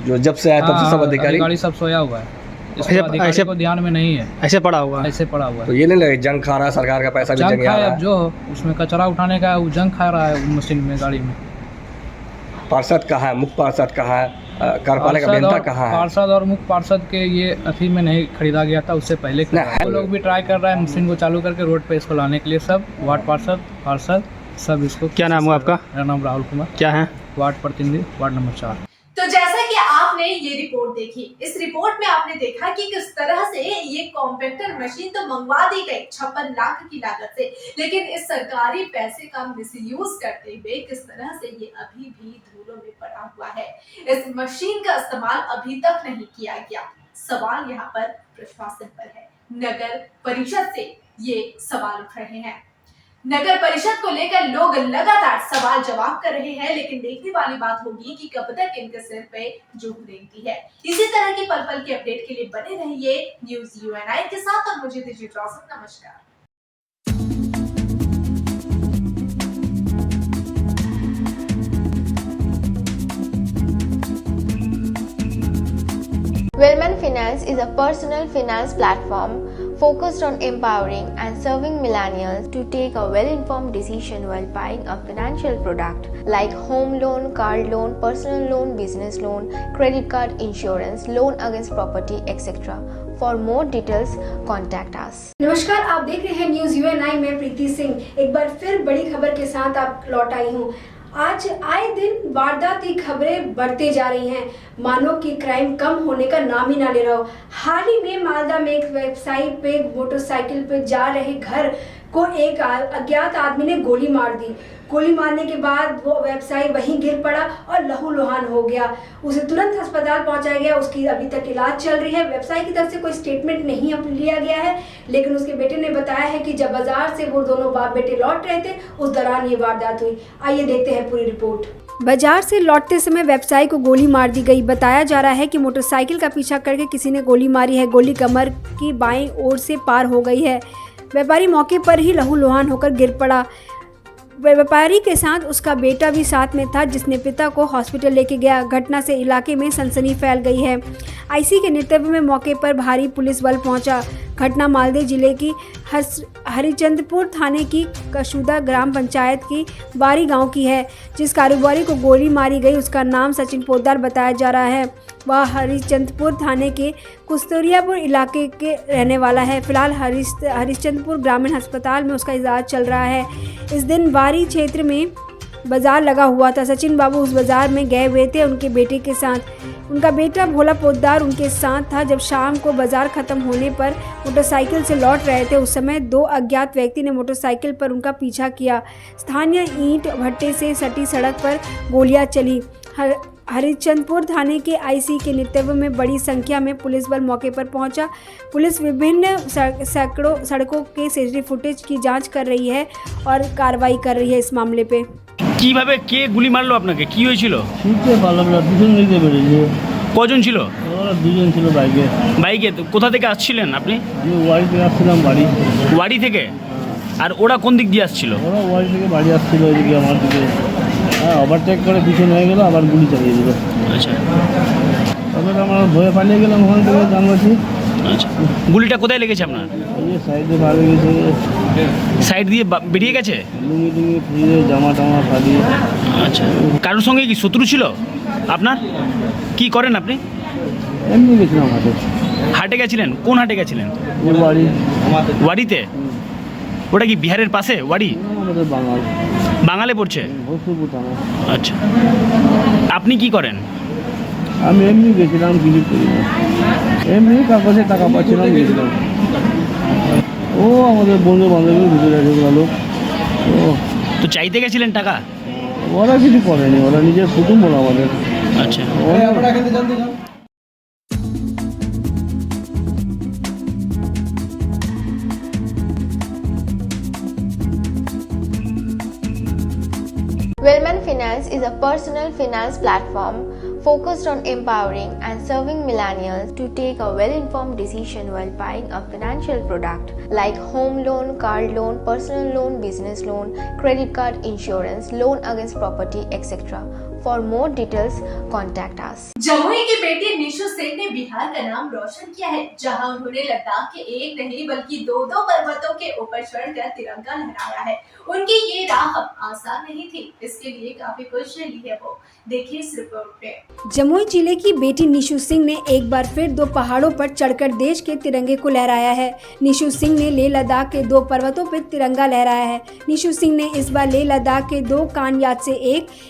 जो जब से आया तब से सब अधिकारी सब सोया हुआ है। ऐसे को ध्यान में नहीं है, ऐसे पड़ा हुआ है। तो ये नहीं लगे जंग खा रहा है सरकार का पैसा भी जंग खा रहा है। जो उसमें कचरा उठाने का वो जंग खा रहा है मशीन में, गाड़ी में। पार्षद कहाँ है? मुख्य पार्षद कहाँ है? कार्यपालिका अभियंता कहाँ है? पार्षद और मुख्य पार्षद के ये अथी में नहीं खरीदा गया था, उससे पहले वो लोग भी ट्राई कर रहा है मशीन को चालू करके रोड पे इसको लाने के लिए। सब वार्ड पार्षद सब इसको। क्या नाम हुआ आपका? मेरा नाम राहुल कुमार। क्या है? वार्ड प्रतिनिधि, वार्ड नंबर 4। तो जैसा कि आपने ये रिपोर्ट देखी, इस रिपोर्ट में आपने देखा कि किस तरह से ये कॉम्पैक्टर मशीन तो मंगवा दी गई 56 लाख की लागत से, लेकिन इस सरकारी पैसे का मिसयूज करते हुए किस तरह से ये अभी भी धूलों में पड़ा हुआ है। इस मशीन का इस्तेमाल अभी तक नहीं किया गया। सवाल यहाँ पर प्रशासन पर है, नगर परिषद से ये सवाल उठ रहे हैं। नगर परिषद को लेकर लोग लगातार सवाल जवाब कर रहे हैं, लेकिन देखने वाली बात होगी कि कब तक इनके सिर पे जूं रेंगती है। इसी तरह की पल पल के अपडेट के लिए बने रहिए न्यूज़ UNI के साथ और मुझे दीजिए इजाजत। नमस्कार। Wellman Finance is a personal finance platform focused on empowering and serving millennials to take a well-informed decision while buying a financial product like home loan, car loan, personal loan, business loan, credit card, insurance, loan against property, etc. For more details, contact us. नमस्कार, आप देख रहे हैं news UNI। मैं प्रीति सिंह एक बार फिर बड़ी खबर के साथ आप लौट आई हूँ। आज आए दिन वारदाती खबरें बढ़ते जा रही हैं, मानो कि क्राइम कम होने का नाम ही ना ले रहा हो। हाल ही में मालदा में एक वेबसाइट पे मोटरसाइकिल पे जा रहे घर को एक अज्ञात आदमी ने गोली मार दी। गोली मारने के बाद वो व्यवसायी वहीं गिर पड़ा और लहूलुहान हो गया। उसे तुरंत अस्पताल पहुंचाया गया। उसकी अभी तक इलाज चल रही है। व्यवसायी की तरफ से कोई स्टेटमेंट नहीं लिया गया है, लेकिन उसके बेटे ने बताया है कि जब बाजार से वो दोनों बाप बेटे लौट रहे थे उस दौरान ये वारदात हुई। आइए देखते हैं पूरी रिपोर्ट। बाजार से लौटते समय व्यवसायी को गोली मार दी गई। बताया जा रहा है कि मोटरसाइकिल का पीछा करके किसी ने गोली मारी है। गोली कमर की बाईं ओर से पार हो गई है। व्यापारी मौके पर ही लहूलुहान होकर गिर पड़ा। व्यापारी के साथ उसका बेटा भी साथ में था, जिसने पिता को हॉस्पिटल लेके गया। घटना से इलाके में सनसनी फैल गई है। आईसी के नेतृत्व में मौके पर भारी पुलिस बल पहुंचा। घटना मालदह जिले की हरिचंदपुर थाने की कसूदा ग्राम पंचायत की बारी गांव की है। जिस कारोबारी को गोली मारी गई उसका नाम सचिन पोद्दार बताया जा रहा है। वह हरिचंदपुर थाने के कुस्तुरियापुर इलाके के रहने वाला है। फिलहाल हरिचंदपुर ग्रामीण अस्पताल में उसका इलाज चल रहा है। इस दिन बारी क्षेत्र में बाजार लगा हुआ था। सचिन बाबू उस बाजार में गए हुए थे उनके बेटे के साथ। उनका बेटा भोला पोद्दार उनके साथ था। जब शाम को बाजार खत्म होने पर मोटरसाइकिल से लौट रहे थे, उस समय दो अज्ञात व्यक्ति ने मोटरसाइकिल पर उनका पीछा किया। स्थानीय ईंट भट्टे से सटी सड़क पर गोलियां चली। हरिचंदपुर थाने के आईसी के नेतृत्व में बड़ी संख्या में पुलिस बल मौके पर पहुंचा। पुलिस विभिन्न सैकड़ों सड़कों के सीसीटीवी फुटेज की जांच कर रही है और कार्रवाई कर रही है इस मामले पे। কিভাবে কে গুলি মারলো আপনাকে, কি হয়েছিল? শুনতে পারলাম না, দুজন দিকে বেরিয়েছে। কজন ছিল? ওরা দুজন ছিল বাইকে। বাইকে? তো কোথা থেকে আসছিলেন আপনি? বাড়ি থেকে আসছিলাম। বাড়ি থেকে? আর ওরা কোন দিক দিয়ে আসছিল? ওরা বাড়ি থেকে বাড়ি আসছিল ওইদিকে আমার দিকে। হ্যাঁ, ওভারটেক করে পিছনে হয়ে গেল, আবার গুলি চালিয়ে দিল। আচ্ছা, তারপরে আমরা ভয়ে পালিয়ে গেলাম ওখান থেকে জানবাসী। আচ্ছা, গুলিটা কোথায় লেগেছে আপনার? এই সাইডে ভালো গেছে। সাইড দিয়ে বেরিয়ে গেছে? লুঙ্গি টুঙ্গি ফিরে জামা টামা ফালি। আচ্ছা, কারোর সঙ্গে কি শত্রু ছিল আপনার? কি করেন আপনি? এমনি গেছিলাম হাটে। হাটে গেছিলেন? কোন হাটে গেছিলেন? ওর বাড়ি। ওয়ারিতে? ওটা কি বিহারের পাশে ওয়ারি? আমাদের বাঙাল। বাঙালে পড়ছে? ভোজপুর থানা। আচ্ছা, আপনি কি করেন? আমি এমনি গেছিলাম, কিছু করি না, এমনি কাগজে টাকা পাচ্ছিলাম গেছিলাম। ও আমাদের বন্ধু বান্ধবের ভিতরে আছে ওগুলো লোক। তো চাইতে গেছিলেন টাকা? ওরা কিছু করেনি, ওরা নিজের কুটুম্ব বলে আমাদের। আচ্ছা, Wellman Finance is a personal finance platform focused on empowering and serving millennials to take a well-informed decision while buying a financial product like home loan, car loan, personal loan, business loan, credit card, insurance, loan against property, etc. For more details, contact us. Jamui की बेटी निशु सिंह ने बिहार का नाम रोशन किया है, जहां उन्होंने लद्दाख के एक नहीं बल्कि दो पर्वतों के ऊपर चढ़कर तिरंगा लहराया है। उनकी ये राह आसान नहीं थी, इसके लिए काफी कुछ ली है वो। देखिए इस रिपोर्ट में। जमुई जिले की बेटी निशु सिंह ने एक बार फिर दो पहाड़ों पर चढ़कर देश के तिरंगे को लहराया है। निशु सिंह ने लेह लद्दाख के दो पर्वतों पर तिरंगा लहराया है। निशु सिंह ने इस बार लेह लद्दाख के दो कानयाद से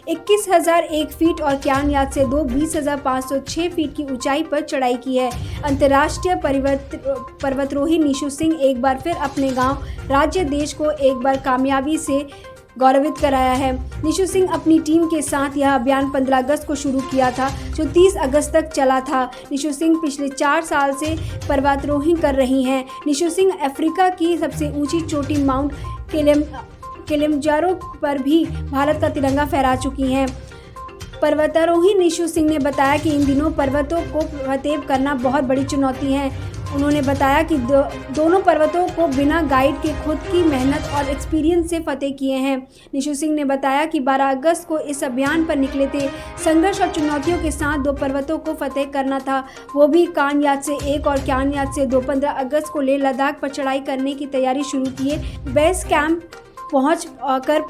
21,001 फीट और क्यानयाद से 20,506 फीट की ऊंचाई पर चढ़ाई की है। अंतर्राष्ट्रीय पर्वतरोही निशु सिंह एक बार फिर अपने गांव, राज्य, देश को एक बार कामयाबी से गौरवित कराया है। निशु सिंह अपनी टीम के साथ यह अभियान 15 अगस्त को शुरू किया था, जो 30 अगस्त तक चला था। निशु सिंह पिछले 4 साल से पर्वतारोहण कर रही हैं। निशु सिंह अफ्रीका की सबसे ऊंची चोटी माउंट किलिमंजारो पर भी भारत का तिरंगा फहरा चुकी हैं। पर्वतारोही निशु सिंह ने बताया कि इन दिनों पर्वतों को फतेह करना बहुत बड़ी चुनौती है। उन्होंने बताया कि दोनों पर्वतों को बिना गाइड के खुद की मेहनत और एक्सपीरियंस से फतेह किए हैं। निशु सिंह ने बताया कि 12 अगस्त को इस अभियान पर निकले थे। संघर्ष और चुनौतियों के साथ दो पर्वतों को फतेह करना था, वो भी कानयाद से 1 और क्यानयाद से 2। 15 अगस्त को लेह लद्दाख पर चढ़ाई करने की तैयारी शुरू किए। बेस कैंप पहुँच कर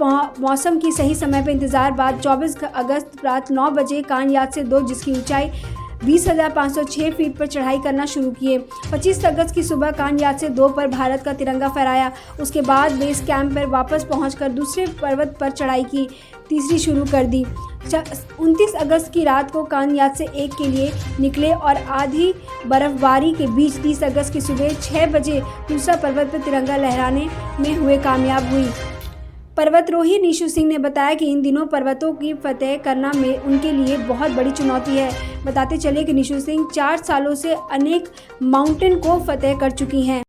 मौसम की सही समय पर इंतजार बाद 24 अगस्त रात 9 बजे कानयाद से 2, जिसकी ऊंचाई 20,506 फीट पर चढ़ाई करना शुरू किए। 25 अगस्त की सुबह कानयासे 2 पर भारत का तिरंगा फहराया। उसके बाद बेस कैंप पर वापस पहुंचकर दूसरे पर्वत पर चढ़ाई की तीसरी शुरू कर दी। 29 अगस्त की रात को कानयासे 1 के लिए निकले और आधी बर्फबारी के बीच 30 अगस्त की सुबह 6 बजे दूसरा पर्वत पर तिरंगा लहराने में हुए कामयाब हुई। पर्वतरोही निशु सिंह ने बताया कि इन दिनों पर्वतों की फतह करना में उनके लिए बहुत बड़ी चुनौती है। बताते चले कि निशु सिंह 4 सालों से अनेक माउंटेन को फतह कर चुकी हैं।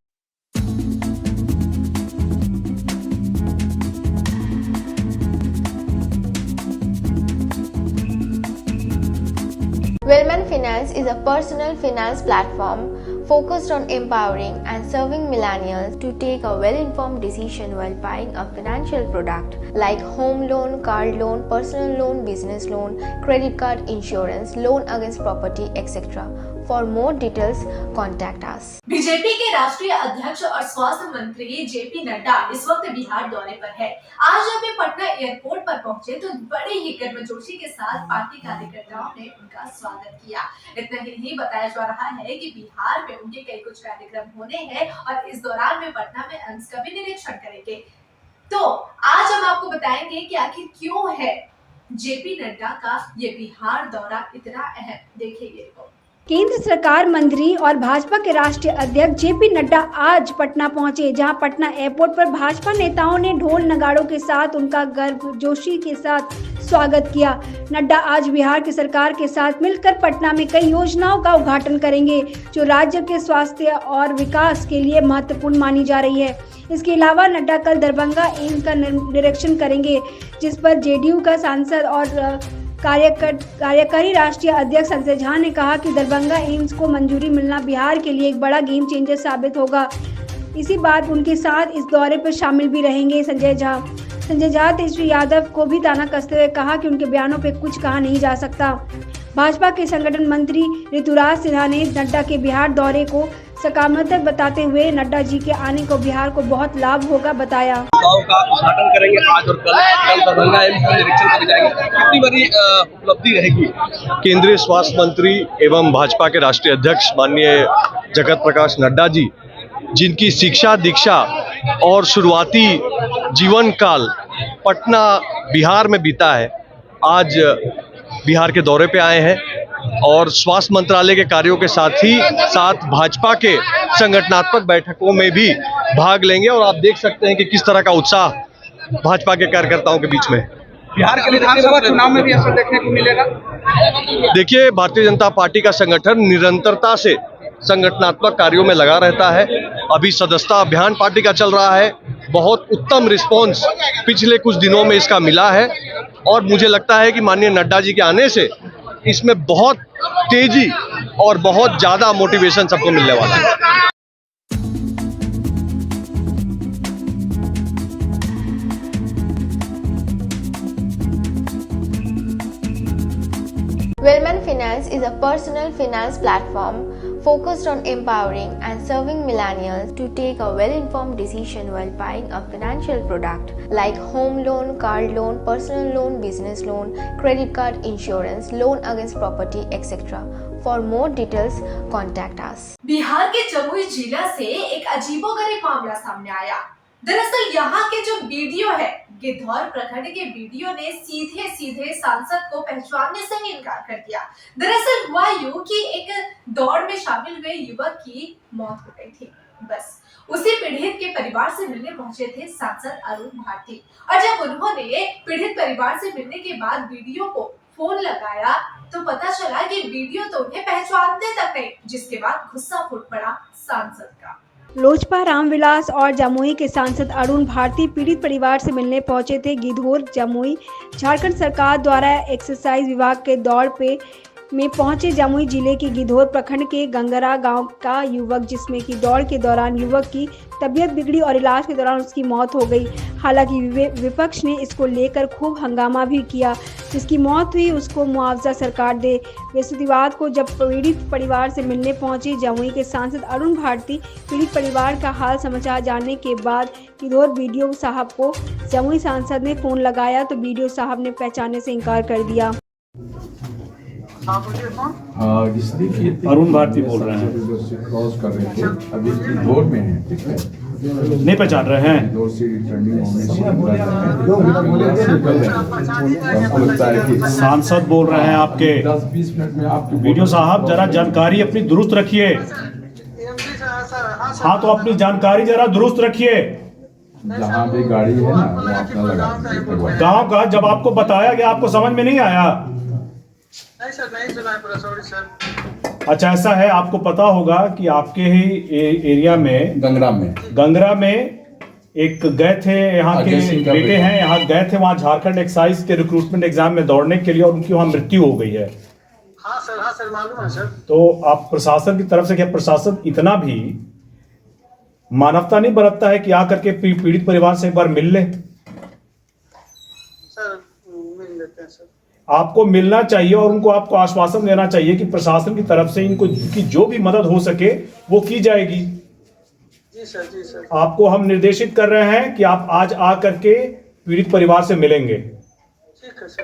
Wellman Finance is a personal finance platform focused on empowering and serving millennials to take a well-informed decision while buying a financial product like home loan, car loan, personal loan, business loan, credit card, insurance, loan against property, etc. For more details, contact us. BJP के राष्ट्रीय अध्यक्ष और स्वास्थ्य मंत्री JP Nadda इस वक्त बिहार दौरे पर है। आज जब वे पटना एयरपोर्ट पर पहुंचे तो बड़े ही गर्मजोशी के साथ पार्टी कार्यकर्ताओं ने उनका स्वागत किया। इतना ही नहीं, बताया जा रहा है कि बिहार में उनके कई कुछ कार्यक्रम होने हैं और इस दौरान वे पटना में एम्स का भी निरीक्षण करेंगे। तो आज हम आपको बताएंगे कि आखिर क्यों है जेपी नड्डा का ये बिहार दौरा इतना अहम। देखिए ये रिपोर्ट। केंद्र सरकार मंत्री और भाजपा के राष्ट्रीय अध्यक्ष जेपी नड्डा आज पटना पहुंचे, जहां पटना एयरपोर्ट पर भाजपा नेताओं ने ढोल नगाड़ों के साथ उनका गर्मजोशी के साथ स्वागत किया। नड्डा आज बिहार की सरकार के साथ मिलकर पटना में कई योजनाओं का उद्घाटन करेंगे जो राज्य के स्वास्थ्य और विकास के लिए महत्वपूर्ण मानी जा रही है। इसके अलावा नड्डा कल दरभंगा एम्स का निरीक्षण करेंगे, जिस पर जेडीयू का सांसद और कार्यकारी राष्ट्रीय अध्यक्ष संजय झा ने कहा कि दरभंगा एम्स को मंजूरी मिलना बिहार के लिए एक बड़ा गेम चेंजर साबित होगा। इसी बात उनके साथ इस दौरे पर शामिल भी रहेंगे संजय झा तेजस्वी यादव को भी ताना कसते हुए कहा कि उनके बयानों पर कुछ कहा नहीं जा सकता। भाजपा के संगठन मंत्री ऋतुराज सिन्हा ने नड्डा के बिहार दौरे को सकारात्मक बताते हुए नड्डा जी के आने को बिहार को बहुत लाभ होगा बताया। का उद्घाटन करेंगे आज और कल दरभंगा एम्स का निरीक्षण कर जाएंगे। कितनी बड़ी उपलब्धि रहेगी? केंद्रीय स्वास्थ्य मंत्री एवं भाजपा के राष्ट्रीय अध्यक्ष माननीय जगत प्रकाश नड्डा जी, जिनकी शिक्षा दीक्षा और शुरुआती जीवन काल पटना बिहार में बीता है, आज बिहार के दौरे पे आए हैं और स्वास्थ्य मंत्रालय के कार्यों के साथ भाजपा के संगठनात्मक बैठकों में भी भाग लेंगे। और आप देख सकते हैं कि किस तरह का उत्साह भाजपा के कार्यकर्ताओं के बीच में। बिहार के विधानसभा चुनाव में भी ऐसा देखने को मिलेगा। देखिए, भारतीय जनता पार्टी का संगठन निरंतरता से संगठनात्मक कार्यों में लगा रहता है। अभी सदस्यता अभियान पार्टी का चल रहा है। बहुत उत्तम रिस्पॉन्स पिछले कुछ दिनों में इसका मिला है और मुझे लगता है कि माननीय नड्डा जी के आने से इसमें बहुत तेजी और बहुत ज्यादा मोटिवेशन सबको मिलने वाला है। Wellman Finance is a personal finance platform focused on empowering and serving millennials to take a well-informed decision while buying a financial product like home loan, car loan, personal loan, business loan, credit card, insurance, loan against property, etc. For more details, contact us. Bihar के जमुई जिला से एक अजीबोगरीब मामला सामने आया। दरअसल यहाँ के जो वीडियो है, गिद्धौर प्रखंड के वीडियो ने सीधे सांसद को पहचानने से ही इनकार कर दिया। दरअसल हुआ यूं कि एक दौड़ में शामिल हुए युवक की मौत हो गई थी। बस उसी पीड़ित के परिवार से मिलने पहुंचे थे सांसद अरुण भारती, और जब उन्होंने पीड़ित परिवार से मिलने के बाद वीडियो को फोन लगाया तो पता चला कि वीडियो तो उन्हें पहचानते तक नहीं, जिसके बाद गुस्सा फूट पड़ा सांसद का। लोजपा रामविलास और जमुई के सांसद अरुण भारती पीड़ित परिवार से मिलने पहुंचे थे। गिद्धौर जमुई झारखंड सरकार द्वारा एक्साइज विभाग के दौड़ में पहुंचे जमुई जिले के गिद्धौर प्रखंड के गंगरा गांव का युवक, जिसमें कि दौड़ के दौरान युवक की तबीयत बिगड़ी और इलाज के दौरान उसकी मौत हो गई। हालांकि विपक्ष ने इसको लेकर खूब हंगामा भी किया। जिसकी मौत हुई उसको मुआवजा सरकार दे। बृहस्पतिवार को जब पीड़ित परिवार से मिलने पहुंचे जमुई के सांसद अरुण भारती, पीड़ित परिवार का हाल समाचार जानने के बाद गिद्धौर बीडीओ साहब को जमुई सांसद ने फोन लगाया तो बीडीओ साहब ने पहचानने से इनकार कर दिया। अरुण भारती बोल रहे हैं। क्रॉस कर रहे थे, अभी इंदौर में है, ठीक है, नहीं पहचान रहे हैं? इंदौर से रिटर्निंग होने सांसद बोल रहे हैं आपके। 10-20 मिनट में आपको वीडियो साहब जरा जानकारी अपनी दुरुस्त रखिए। हाँ तो अपनी जानकारी जरा दुरुस्त रखिए। जहाँ भी गाड़ी है ना वो अपना लगा। गांव का जब आपको बताया गया आपको समझ में नहीं आया? नहीं सर, नहीं सुना है पूरा, सॉरी सर। अच्छा ऐसा है, आपको पता होगा कि आपके ही एरिया में गंगरा में एक गए थे, यहाँ के बेटे हैं, यहाँ गए थे वहाँ झारखंड एक्साइज के रिक्रूटमेंट एग्जाम में दौड़ने के लिए और उनकी वहाँ मृत्यु हो गई है। हाँ सर मालूम है सर। तो आप प्रशासन की तरफ से क्या प्रशासन इतना भी मानवता नहीं बरतता है कि आकर के पीड़ित परिवार से एक बार मिल ले? सर मिल लेते हैं सर। आपको मिलना चाहिए और उनको आपको आश्वासन देना चाहिए कि प्रशासन की तरफ से इनको की जो भी मदद हो सके वो की जाएगी। जी सर, जी सर। आपको हम निर्देशित कर रहे हैं कि आप आज आ करके पीड़ित परिवार से मिलेंगे। ठीक है सर,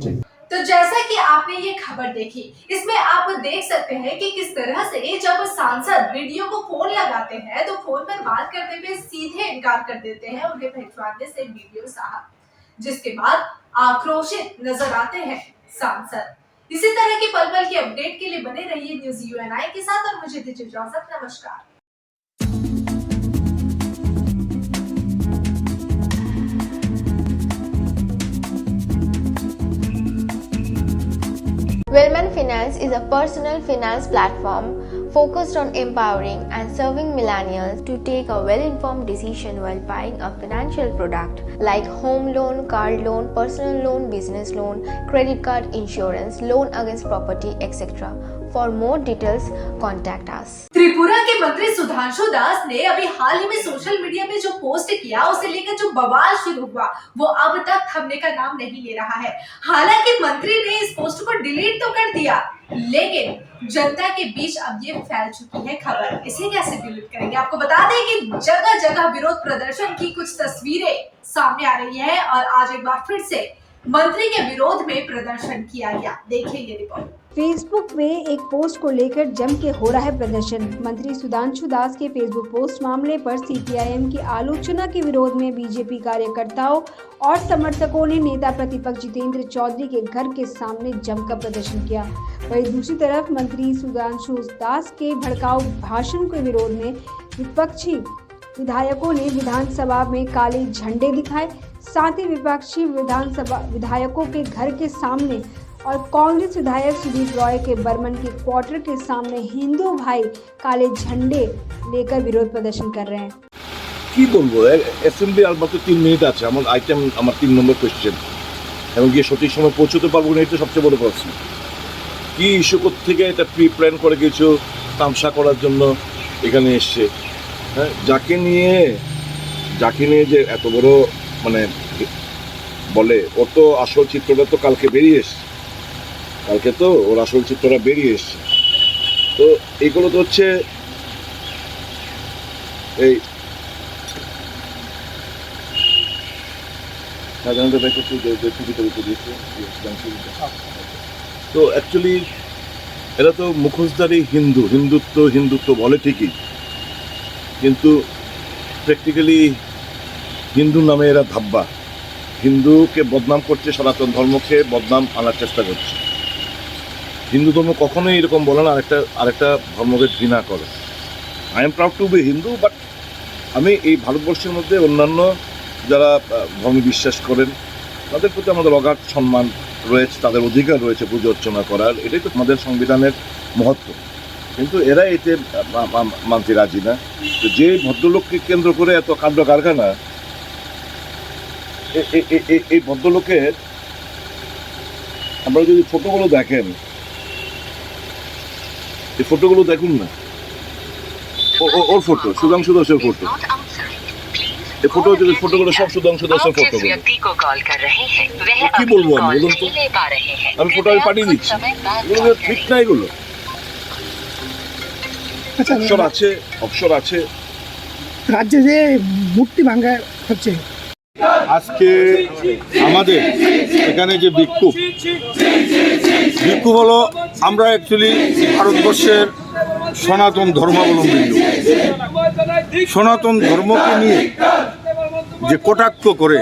ठीक। तो जैसा कि आपने ये खबर देखी, इसमें आप देख सकते हैं कि किस तरह से जब सांसद वीडियो को फोन लगाते हैं तो फोन पर बात करते हुए सीधे इनकार कर देते हैं उन्हें भिजवाने से वीडियो साहब, जिसके बाद आक्रोशित नजर आते हैं सांसद। इसी तरह की पल-पल की अपडेट के लिए बने रहिए न्यूज़ UNI के साथ और मुझे दीजिए इजाजत। नमस्कार। Wellman Finance is a personal finance platform focused on empowering and serving millennials to take a well-informed decision while buying a financial product like home loan, car loan, personal loan, business loan, credit card, insurance, loan against property, etc. For more details, contact us. Tripura के मंत्री सुधांशु दास ने अभी हाल ही में social media में जो post किया उसे लेकर जो बवाल शुरू हुआ वो अब तक थमने का नाम नहीं ले रहा है। हालांकि मंत्री ने इस पोस्ट को डिलीट तो कर दिया, लेकिन जनता के बीच अब ये फैल चुकी है खबर। इसे कैसे डिलीट करेंगे? आपको बता दें कि जगह जगह विरोध प्रदर्शन की कुछ तस्वीरें सामने आ रही है और आज एक बार फिर से मंत्री के विरोध में प्रदर्शन किया गया। देखिए ये रिपोर्ट। फेसबुक में एक पोस्ट को लेकर जम के हो रहा है प्रदर्शन। मंत्री सुधांशु दास के फेसबुक पोस्ट मामले पर CPIM की आलोचना के विरोध में बीजेपी कार्यकर्ताओं और समर्थकों ने नेता प्रतिपक्ष जितेंद्र चौधरी के घर के सामने जमकर प्रदर्शन किया। वहीं दूसरी तरफ मंत्री सुधांशु दास के भड़काऊ भाषण के विरोध में विपक्षी विधायकों ने विधानसभा में काले झंडे दिखाए। साथ ही विपक्षी विधानसभा विधायकों के घर के सामने और कांग्रेस विधायक सुदीप रॉय के बर्मन के क्वार्टर के सामने हिंदू भाई काले झंडे लेकर विरोध प्रदर्शन कर रहे हैं। কি বলবো, অ্যাসেম্বলি আর মাত্র 3 মিনিট আছে, আমার আইটেম আমার 3 নম্বর কোয়েশ্চেন এবং গিয়ে সঠিক সময় পৌঁছতে পারবো না, এটা সবচেয়ে বড় প্রশ্ন। কি ইস্যু থেকে এটা প্রি প্ল্যান করে কিছু তামসা করার জন্য এখানে এসছে, হ্যাঁ, যাকে নিয়ে যে এত বড় মানে বলে, ওর তো আসল চিত্রটা তো কালকে বেরিয়ে এসছে, কালকে তো ওর আসল চিত্রটা বেরিয়ে এসছে। তো এইগুলো তো হচ্ছে এই তো অ্যাকচুয়ালি এরা তো মুখোশধারী হিন্দুত্ব বলে ঠিকই, কিন্তু প্র্যাকটিক্যালি হিন্দু নামে এরা ধাব্বা, হিন্দুকে বদনাম করছে, সনাতন ধর্মকে বদনাম আনার চেষ্টা করছে। হিন্দু ধর্ম কখনোই এরকম বলে না আরেকটা ধর্মকে ঘৃণা করে। I am proud to be Hindu, but আমি এই ভারতবর্ষের মধ্যে অন্যান্য যারা ধর্মে বিশ্বাস করেন তাদের প্রতি আমাদের অগাধ সম্মান রয়েছে, তাদের অধিকার রয়েছে পুজো অর্চনা করার, এটাই তো আমাদের সংবিধানের মহত্ব। কিন্তু এরা এতে মানতে রাজি না। তো যে ভদ্রলোককে কেন্দ্র করে এত কাণ্ড কারখানা, এই ভদ্রলোকের আপনারা যদি ফটোগুলো দেখেন, এই ফটোগুলো দেখুন না, ওর ফটো, সুধাংশু দাসের ফটো, এই ফটোগুলো সব সুধাংশু দাসের ফটো। কি বলবো আমি, বলুন তো, আমি ফটো পাঠিয়ে দিচ্ছি, এগুলো ঠিক না, এগুলো অবসর আছে রাজ্যে যে মূর্তি ভাঙা হচ্ছে। আজকে আমাদের এখানে যে বিক্ষোভ হলো, আমরা অ্যাকচুয়ালি ভারতবর্ষের সনাতন ধর্মাবলম্বী লোক। সনাতন ধর্মকে নিয়ে যে কটাক্ষ করে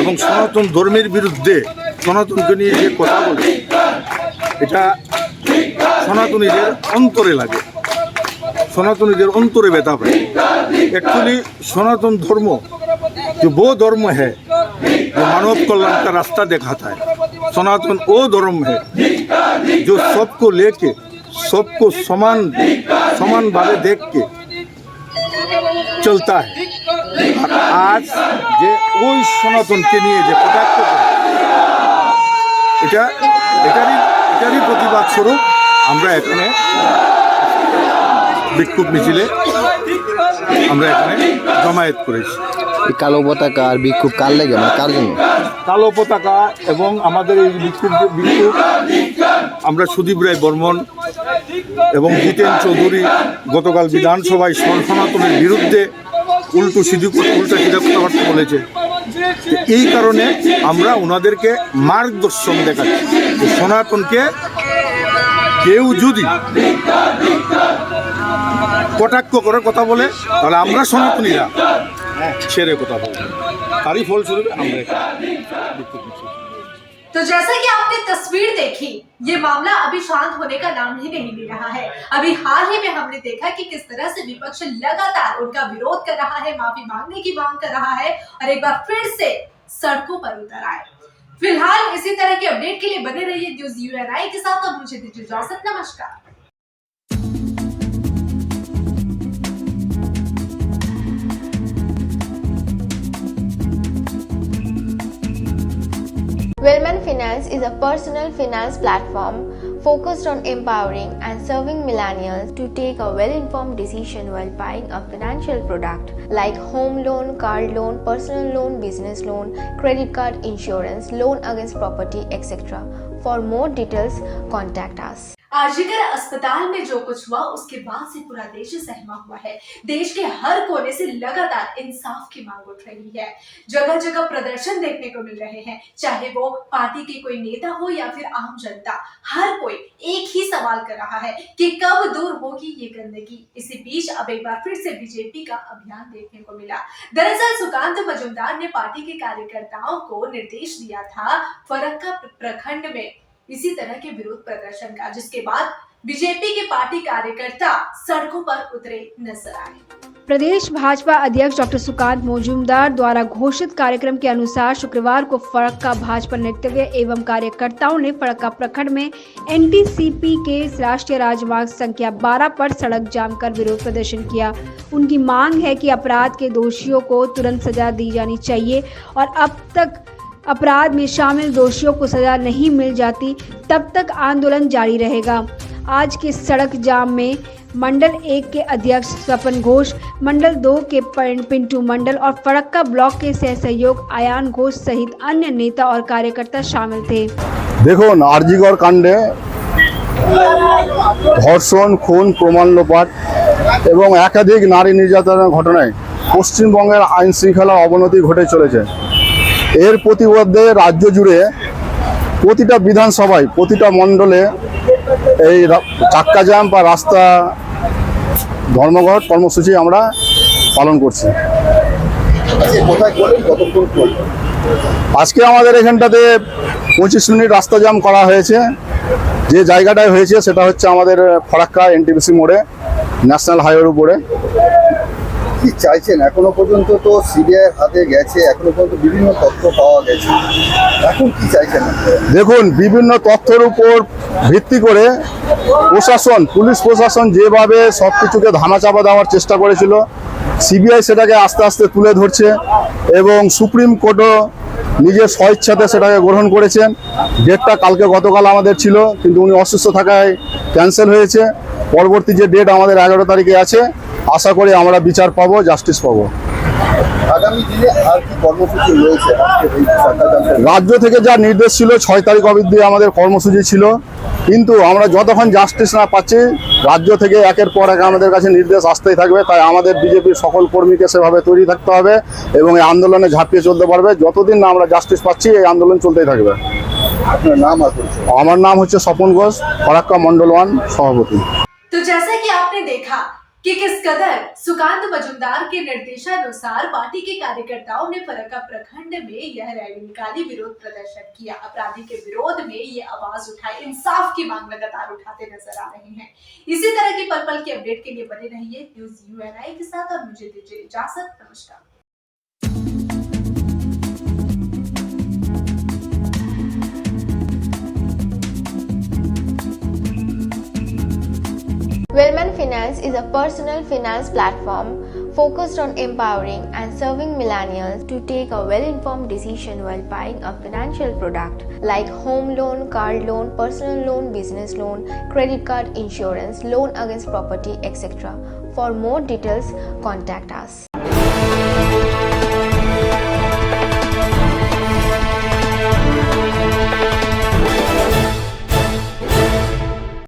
এবং সনাতন ধর্মের বিরুদ্ধে সনাতনকে নিয়ে যে কথা বলে, এটা সনাতনীদের অন্তরে লাগে, सनातनीদের অন্তরে ব্যথা পায়। एक्चुअली सनातन धर्म जो वो धर्म है जो मानव कल्याण का रास्ता दिखाता है। सनातन वो धर्म है जो सबको लेके सबको समान भावे देख के चलता है। और आज जे ওই সনাতনকে নিয়ে যে কটাক্ষ করে, এটারই প্রতিবাদ স্বরূপ আমরা এখানে বিক্ষোভ মিছিলে আমরা এখানে জমায়েত করেছি। কালো পতাকা আর বিক্ষোভ কার লাগে, মানে কার জন্য? কালো পতাকা এবং আমাদের এই বিক্ষোভ আমরা সুদীপ রায় বর্মন এবং জিতেন চৌধুরী গতকাল বিধানসভায় সনাতনের বিরুদ্ধে উল্টা সিধা কথাবার্তা বলেছে। এই কারণে আমরা ওনাদেরকে মার্গদর্শন দেখাচ্ছি যে সনাতনকে কেউ যদি কটাক্ষ করে কথা বলে তাহলে আমরা সনাতনীরা ছেড়ে কথা বলবো। তারই ফলস্বরূপ আমরা तो जैसा कि आपने तस्वीर देखी, ये मामला अभी शांत होने का नाम ही नहीं ले रहा है। अभी हाल ही में हमने देखा कि किस तरह से विपक्ष लगातार उनका विरोध कर रहा है, माफी मांगने की मांग कर रहा है और एक बार फिर से सड़कों पर उतर आए। फिलहाल इसी तरह के अपडेट के लिए बने रहिए न्यूज़ UNI के साथ। अब मुझे दीजिए इजाजत, नमस्कार। Wellman Finance is a personal finance platform focused on empowering and serving millennials to take a well-informed decision while buying a financial product like home loan, car loan, personal loan, business loan, credit card, insurance, loan against property, etc. For more details, contact us. RG Kar अस्पताल में जो कुछ हुआ उसके बाद से पूरा देश सहमा हुआ है। देश के हर कोने से लगातार इंसाफ की मांग उठ रही है। जगह जगह प्रदर्शन देखने को मिल रहे हैं, चाहे वो पार्टी के कोई नेता हो या फिर आम जनता। हर कोई एक ही सवाल कर रहा है कि कब दूर होगी ये गंदगी। इसी बीच अब एक बार फिर से बीजेपी का अभियान देखने को मिला। दरअसल सुकांत मजूमदार ने पार्टी के कार्यकर्ताओं को निर्देश दिया था फरक्का प्रखंड में इसी तरह के विरोध प्रदर्शन का, जिसके बाद बीजेपी के पार्टी कार्यकर्ता सड़कों पर उतरे नजर आए। प्रदेश भाजपा अध्यक्ष डॉक्टर सुकांत मजूमदार द्वारा घोषित कार्यक्रम के अनुसार शुक्रवार को फरक्का भाजपा नेतृत्व एवं कार्यकर्ताओं ने फरक्का प्रखंड में NTCP के राष्ट्रीय राजमार्ग संख्या 12 पर सड़क जाम कर विरोध प्रदर्शन किया। उनकी मांग है कि अपराध के दोषियों को तुरंत सजा दी जानी चाहिए और अब तक अपराध में शामिल दोषियों को सजा नहीं मिल जाती तब तक आंदोलन जारी रहेगा। आज के सड़क जाम में मंडल 1 के अध्यक्ष स्वपन घोष, मंडल 2 के पिंटू मंडल और फरक्का ब्लॉक के सहसहयोग आयान घोष सहित अन्य नेता और कार्यकर्ता शामिल थे। দেখুন আরজিকর কাণ্ডে ধর্ষণ, খুন, প্রমাণ লোপাট এবং একাধিক নারী নির্যাতনের ঘটনায় পশ্চিমবঙ্গের আইন শৃঙ্খলা অবনতি ঘটে চলেছে। এর প্রতিবাদে রাজ্য জুড়ে প্রতিটা বিধানসভায় প্রতিটা মণ্ডলে এই চাক্কা জাম বা রাস্তা ধর্মঘট কর্মসূচি আমরা পালন করছি। আজকে আমাদের এখানটাতে 25 মিনিট রাস্তা জাম করা হয়েছে। যে জায়গাটায় হয়েছে সেটা হচ্ছে আমাদের ফরাক্কা NTPC মোড়ে, ন্যাশনাল হাইওয়ের উপরে। কি চাইছেন? এখনো পর্যন্ত তো সিবিআই হাতে গেছে, এখনো পর্যন্ত বিভিন্ন তথ্য পাওয়া গেছে, এখন কি চাইছেন? দেখুন, বিভিন্ন তথ্যের উপর ভিত্তি করে প্রশাসন, পুলিশ প্রশাসন যেভাবে সব কিছুকে ধামাচাপা দেওয়ার চেষ্টা করেছিল, সিবিআই সেটাকে আস্তে আস্তে তুলে ধরছে এবং সুপ্রিম কোর্টও নিজের স্বইচ্ছাতে সেটাকে গ্রহণ করেছেন। ডেটটা গতকাল আমাদের ছিল, কিন্তু উনি অসুস্থ থাকায় ক্যান্সেল হয়েছে। পরবর্তী যে ডেট আমাদের 11 তারিখে আছে, আশা করি আমরা বিচার পাবো, জাস্টিস পাবো। আগামী দিনে আর কি কর্মসূচি রয়েছে? রাজ্য থেকে যা নির্দেশ ছিল 6 তারিখ অবধি আমাদের কর্মসূচি ছিল, কিন্তু আমরা যতক্ষণ জাস্টিস না পাচ্ছি রাজ্য থেকে একের পর এক আমাদের কাছে নির্দেশ আসতেই থাকবে, তাই আমাদের বিজেপির সকল কর্মীকে সেভাবে তৈরি থাকতে হবে এবং এই আন্দোলনে ঝাঁপিয়ে চলতে পারবে। যতদিন না আমরা জাস্টিস পাচ্ছি এই আন্দোলন চলতেই থাকবে। আপনার নাম আর পরিচয়? আমার নাম হচ্ছে স্বপন ঘোষ, फराक्का मंडल 1 सभापति। तो जैसा कि आपने देखा कि किस कदर सुकांत मजुमदार के निर्देशानुसार पार्टी के कार्यकर्ताओं ने फरक्का प्रखंड में यह रैली निकाली, विरोध प्रदर्शन किया, अपराधी के विरोध में ये आवाज उठाई, इंसाफ की मांग लगातार उठाते नजर आ रहे हैं। इसी तरह की पल पल की अपडेट के लिए बने रहिए न्यूज़ UNI के साथ और मुझे दीजिए इजाजत। नमस्कार। Wellman Finance is a personal finance platform focused on empowering and serving millennials to take a well-informed decision while buying a financial product like home loan, car loan, personal loan, business loan, credit card, insurance, loan against property, etc. For more details, contact us.